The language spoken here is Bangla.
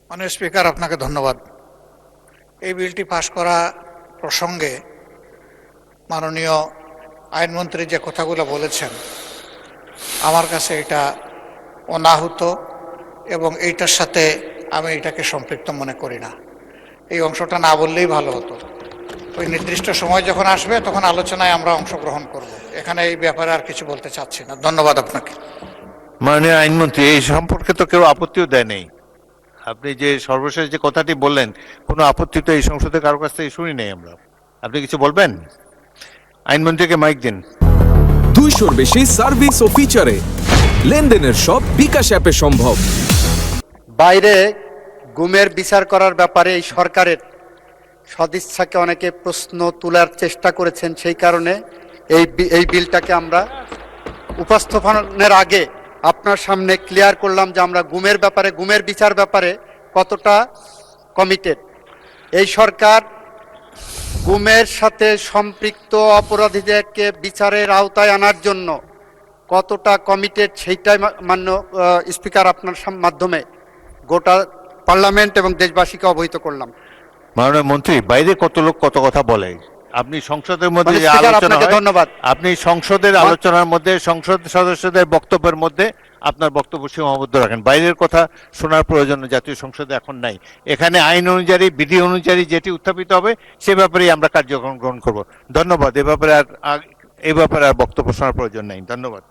মাননীয় স্পিকার, আপনাকে ধন্যবাদ। এই বিলটি পাশ করা প্রসঙ্গে মাননীয় আইনমন্ত্রী যে কথাগুলো বলেছেন, আমার কাছে এটা অনাহুত এবং এইটার সাথে আমি এটাকে সম্পৃক্ত মনে করি না। এই অংশটা না বললেই ভালো হতো। ওই নির্দিষ্ট সময় যখন আসবে তখন আলোচনায় আমরা অংশগ্রহণ করব। এখানে এই ব্যাপারে আর কিছু বলতে চাচ্ছি না। ধন্যবাদ আপনাকে। মাননীয় আইনমন্ত্রী, এই সম্পর্কে তো কেউ আপত্তিও দেয় নেই। আপনি যে সর্বশেষ যে কথাটি বললেন, কোনো আপত্তি তো এই সংসদে কারো কাছ থেকে শুনি নেই আমরা। আপনি কিছু বলবেন? আইনমন্ত্রীকে মাইক দিন। 200-র বেশি সার্ভিস ও ফিচারে লেনদেনের সব বিকাশ অ্যাপে সম্ভব। বাইরে গুমের বিচার করার ব্যাপারে এই সরকারের সদিচ্ছাকে অনেকে প্রশ্ন তোলার চেষ্টা করেছেন। সেই কারণে এই বিলটাকে আমরা উপস্থাপনের আগে আপনার সামনে ক্লিয়ার করলাম যে আমরা গুমের বিচার ব্যাপারে কতটা কমিটেড। এই সরকার গুমের সাথে সম্পৃক্ত অপরাধীদেরকে বিচারের আওতায় আনার জন্য কতটা কমিটেড সেইটাই মান্য স্পিকার আপনার মাধ্যমে গোটা পার্লামেন্ট এবং দেশবাসীকে অবহিত করলাম। মাননীয় মন্ত্রী, বাইরে কত লোক কত কথা বলে, আপনি সংসদের মধ্যে যে আলোচনা হয়, ধন্যবাদ। আপনি সংসদের আলোচনার মধ্যে সংসদ সদস্যদের বক্তব্যের মধ্যে আপনার বক্তব্য সীমাবদ্ধ রাখেন। বাইরের কথা শোনার প্রয়োজন জাতীয় সংসদে এখন নাই। এখানে আইন অনুযায়ী, বিধি অনুযায়ী যেটি উত্থাপিত হবে সে ব্যাপারেই আমরা কার্যক্রম গ্রহণ করব। ধন্যবাদ। এ ব্যাপারে আর বক্তব্য শোনার প্রয়োজন নাই। ধন্যবাদ।